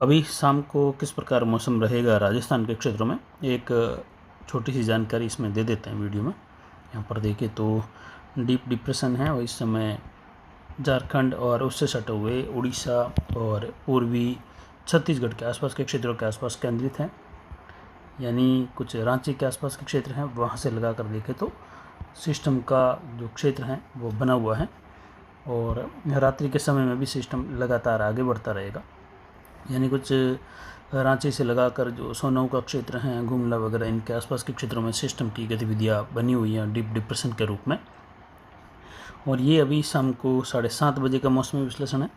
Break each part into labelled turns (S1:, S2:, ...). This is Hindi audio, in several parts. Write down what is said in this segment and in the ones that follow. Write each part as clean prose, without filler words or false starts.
S1: अभी शाम को किस प्रकार मौसम रहेगा राजस्थान के क्षेत्रों में, एक छोटी सी जानकारी इसमें दे देते हैं वीडियो में। यहाँ पर देखिए तो डीप डिप्रेशन है और इस समय झारखंड और उससे सटे हुए उड़ीसा और पूर्वी छत्तीसगढ़ के आसपास के क्षेत्रों के आसपास केंद्रित हैं, यानी कुछ रांची के आसपास के क्षेत्र हैं। वहाँ से लगा कर देखें तो सिस्टम का जो क्षेत्र है वो बना हुआ है और रात्रि के समय में भी सिस्टम लगातार आगे बढ़ता रहेगा। यानी कुछ रांची से लगाकर जो सोनऊ का क्षेत्र हैं, गुमला वगैरह, इनके आसपास के क्षेत्रों में सिस्टम की गतिविधियाँ बनी हुई हैं डीप डिप्रेशन के रूप में। और ये अभी शाम को 7:30 बजे का मौसमी विश्लेषण है।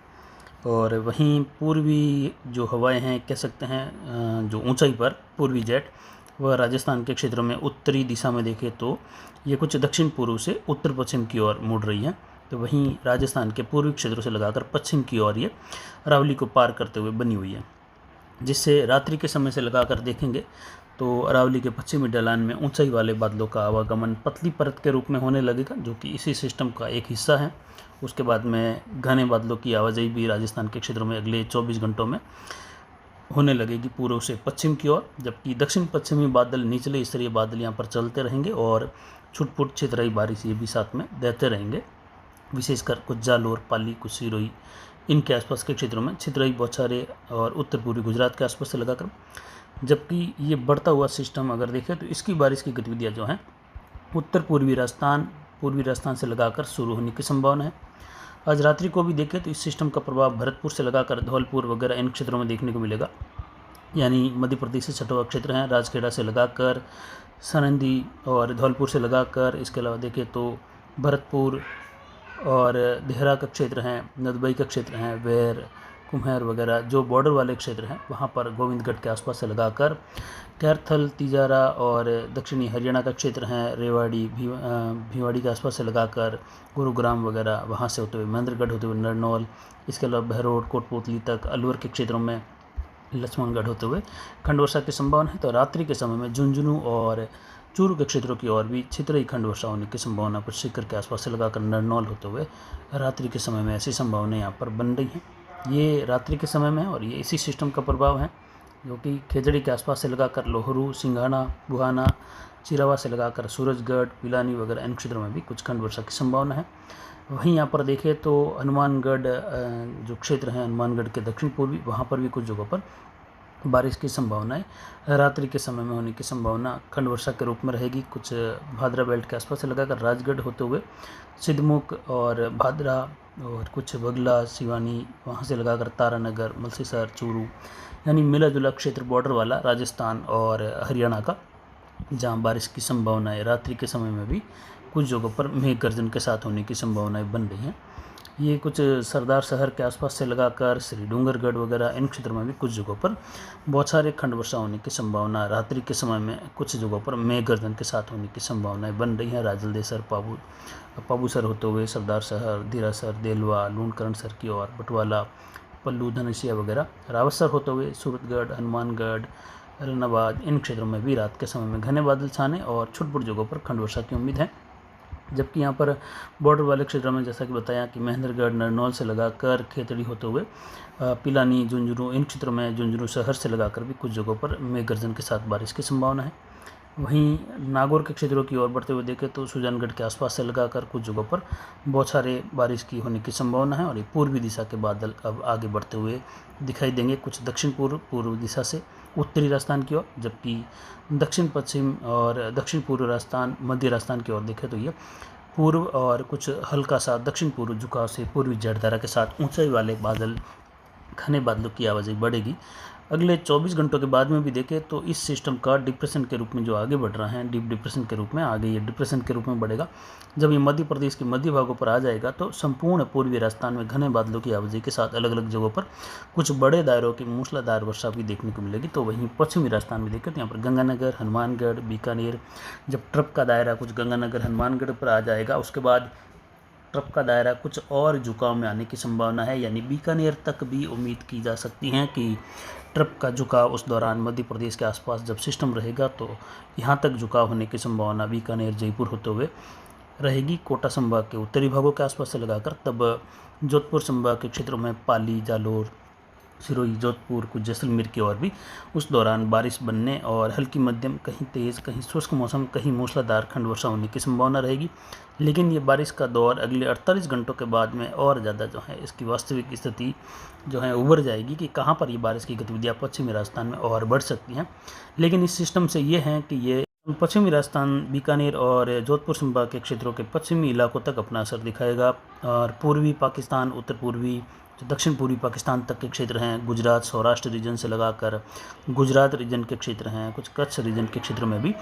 S1: और वहीं पूर्वी जो हवाएं हैं, कह सकते हैं जो ऊंचाई पर पूर्वी जेट, वह राजस्थान के क्षेत्रों में उत्तरी दिशा में देखें तो ये कुछ दक्षिण पूर्व से उत्तर पश्चिम की ओर मुड़ रही है। तो वहीं राजस्थान के पूर्वी क्षेत्रों से लगाकर पश्चिम की ओर ये अरावली को पार करते हुए बनी हुई है, जिससे रात्रि के समय से लगाकर देखेंगे तो अरावली के पश्चिमी ढलान में ऊंचाई वाले बादलों का आवागमन पतली परत के रूप में होने लगेगा, जो कि इसी सिस्टम का एक हिस्सा है। उसके बाद में घने बादलों की आवाजाही भी राजस्थान के क्षेत्रों में अगले 24 घंटों में होने लगेगी पूर्व से पश्चिम की ओर, जबकि दक्षिण पश्चिमी बादल, निचले स्तरीय बादल यहाँ पर चलते रहेंगे और छुटपुट छितराई बारिश ये भी साथ में देते रहेंगे। विशेषकर कुछ जालोर, पाली, कुछ सिरोही, इनके आसपास के क्षेत्रों में छितराई, बौछारें और उत्तर पूर्वी गुजरात के आसपास से लगाकर। जबकि ये बढ़ता हुआ सिस्टम अगर देखें तो इसकी बारिश की गतिविधियाँ जो हैं उत्तर पूर्वी राजस्थान से लगाकर शुरू होने की संभावना है। आज रात्रि को भी देखें तो इस सिस्टम का प्रभाव भरतपुर से लगाकर धौलपुर वगैरह इन क्षेत्रों में देखने को मिलेगा। यानी मध्य प्रदेश से सटे हुए क्षेत्र हैं, राजखेड़ा से लगाकर सनंदी और धौलपुर से लगाकर, इसके अलावा देखें तो भरतपुर और देहरा का क्षेत्र हैं, नदबई का क्षेत्र हैं, वेर, कुम्हेर वगैरह जो बॉर्डर वाले क्षेत्र हैं, वहाँ पर गोविंदगढ़ के आसपास से लगाकर कैरथल, तिजारा और दक्षिणी हरियाणा का क्षेत्र हैं, रेवाड़ी, भिवाड़ी के आसपास से लगाकर गुरुग्राम वगैरह, वहाँ से होते हुए महेंद्रगढ़ होते हुए नरनौल, इसके अलावा बहरोड, कोटपुतली तक, अलवर के क्षेत्रों में लक्ष्मणगढ़ होते हुए खंड वर्षा की संभावना है। तो रात्रि के समय में झुंझुनू और चूरू के क्षेत्रों की ओर भी छितराई खंड वर्षा होने की संभावना कुछ सीकर के आसपास से लगाकर नरनौल होते हुए रात्रि के समय में ऐसी संभावना यहाँ पर बन रही हैं। ये रात्रि के समय में और ये इसी सिस्टम का प्रभाव है, जो कि खेजड़ी के आसपास से लगाकर लोहरू, सिंघाना, बुहाना, चिरावा से लगाकर सूरजगढ़, पिलानी वगैरह इन क्षेत्रों में भी कुछ खंड वर्षा की संभावना है। वहीं यहाँ पर देखें तो हनुमानगढ़ जो क्षेत्र हैं, हनुमानगढ़ के दक्षिण पूर्वी, वहाँ पर भी कुछ जगहों पर बारिश की संभावनाएं रात्रि के समय में होने की संभावना खंड वर्षा के रूप में रहेगी। कुछ भादरा बेल्ट के आसपास से लगाकर राजगढ़ होते हुए सिद्धमुख और भादरा और कुछ बगला, सिवानी, वहाँ से लगाकर तारानगर, मलसीसर, चूरू, यानी मिला जुला क्षेत्र बॉर्डर वाला राजस्थान और हरियाणा का, जहाँ बारिश की संभावनाएं रात्रि के समय में भी कुछ जगहों पर मेघ गर्जन के साथ होने की संभावनाएं बन रही हैं। ये कुछ सरदार शहर के आसपास से लगाकर श्री डूंगरगढ़ वगैरह इन क्षेत्रों में भी कुछ जगहों पर बौछारें खंड वर्षा होने की संभावना, रात्रि के समय में कुछ जगहों पर मेघ गर्जन के साथ होने की संभावनाएं बन रही हैं। राजलदेसर, पाबूसर होते हुए सरदार शहर, धीरासर, देलवा, लूणकरणसर की ओर, बटवाला, पल्लू, धनसिया वगैरह, रावतसर होते हुए सूरतगढ़, हनुमानगढ़, एलनाबाद, इन क्षेत्रों में भी रात के समय में घने बादल छाने और छुटपुट जगहों पर खंड वर्षा की उम्मीद है। जबकि यहाँ पर बॉर्डर वाले क्षेत्रों में जैसा कि बताया कि महेंद्रगढ़, नरनौल से लगाकर खेतड़ी होते हुए पिलानी, झुंझुनू, इन क्षेत्रों में झुंझुनू शहर से लगाकर भी कुछ जगहों पर मेघ गर्जन के साथ बारिश की संभावना है। वहीं नागौर के क्षेत्रों की ओर बढ़ते हुए देखें तो सुजानगढ़ के आसपास से लगाकर कुछ जगहों पर बौछारें बारिश की होने की संभावना है। और ये पूर्वी दिशा के बादल अब आगे बढ़ते हुए दिखाई देंगे, कुछ दक्षिण पूर्व दिशा से उत्तरी राजस्थान की ओर, जबकि दक्षिण पश्चिम और दक्षिण पूर्व राजस्थान, मध्य राजस्थान की ओर देखें तो ये पूर्व और कुछ हल्का सा दक्षिण पूर्व झुकाव से पूर्वी जड़धारा के साथ ऊंचाई वाले बादल, घने बादलों की आवाजाही बढ़ेगी। अगले 24 घंटों के बाद में भी देखें तो इस सिस्टम का डिप्रेशन के रूप में जो आगे बढ़ रहा है, डीप डिप्रेशन के रूप में आगे ये डिप्रेशन के रूप में बढ़ेगा। जब ये मध्य प्रदेश के मध्य भागों पर आ जाएगा तो संपूर्ण पूर्वी राजस्थान में घने बादलों की आवाजाही के साथ अलग अलग जगहों पर कुछ बड़े दायरों की मूसलाधार वर्षा भी देखने को मिलेगी। तो वहीं पश्चिमी राजस्थान में देखें तो यहाँ पर गंगानगर, हनुमानगढ़, बीकानेर, जब ट्रप का दायरा कुछ गंगानगर, हनुमानगढ़ पर आ जाएगा, उसके बाद ट्रप का दायरा कुछ और झुकाव में आने की संभावना है। यानी बीकानेर तक भी उम्मीद की जा सकती है कि ट्रप का झुकाव उस दौरान मध्य प्रदेश के आसपास जब सिस्टम रहेगा तो यहाँ तक झुकाव होने की संभावना बीकानेर, जयपुर होते हुए रहेगी। कोटा संभाग के उत्तरी भागों के आसपास से लगाकर तब जोधपुर संभाग के क्षेत्रों में पाली, जालोर, सिरोही, जोधपुर, कुछ जैसलमेर की ओर भी उस दौरान बारिश बनने और हल्की मध्यम, कहीं तेज़, कहीं शुष्क मौसम, कहीं मूसलाधार खंड वर्षा होने की संभावना रहेगी। लेकिन ये बारिश का दौर अगले 48 घंटों के बाद में और ज़्यादा जो है इसकी वास्तविक स्थिति जो है उभर जाएगी कि कहाँ पर ये बारिश की गतिविधियाँ पश्चिमी राजस्थान में और बढ़ सकती हैं। लेकिन इस सिस्टम से ये है कि ये पश्चिमी राजस्थान, बीकानेर और जोधपुर संभाग के क्षेत्रों के पश्चिमी इलाकों तक अपना असर दिखाएगा और पूर्वी पाकिस्तान, उत्तर पूर्वी, जो दक्षिण पूर्वी पाकिस्तान तक के क्षेत्र हैं, गुजरात, सौराष्ट्र रीजन से लगाकर गुजरात रीजन के क्षेत्र हैं, कुछ कच्छ रीजन के क्षेत्रों में भी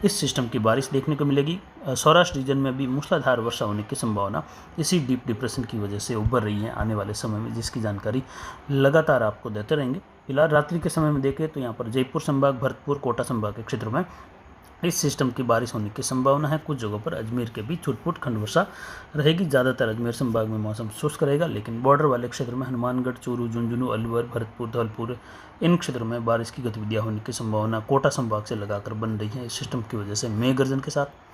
S1: इस सिस्टम की बारिश देखने को मिलेगी। सौराष्ट्र रीजन में भी मूसलाधार वर्षा होने की संभावना इसी डीप डिप्रेशन की वजह से उभर रही है आने वाले समय में, जिसकी जानकारी लगातार आपको देते रहेंगे। फिलहाल रात्रि के समय में देखें तो यहाँ पर जयपुर संभाग, भरतपुर, कोटा संभाग के क्षेत्रों में इस सिस्टम की बारिश होने की संभावना है। कुछ जगहों पर अजमेर के भी छुटपुट खंड वर्षा रहेगी। ज़्यादातर अजमेर संभाग में मौसम शुष्क रहेगा, लेकिन बॉर्डर वाले क्षेत्र में हनुमानगढ़, चूरू, झुंझुनू, अलवर, भरतपुर, धौलपुर, इन क्षेत्रों में बारिश की गतिविधियां होने की संभावना कोटा संभाग से लगाकर बन रही है इस सिस्टम की वजह से मेघ गर्जन के साथ।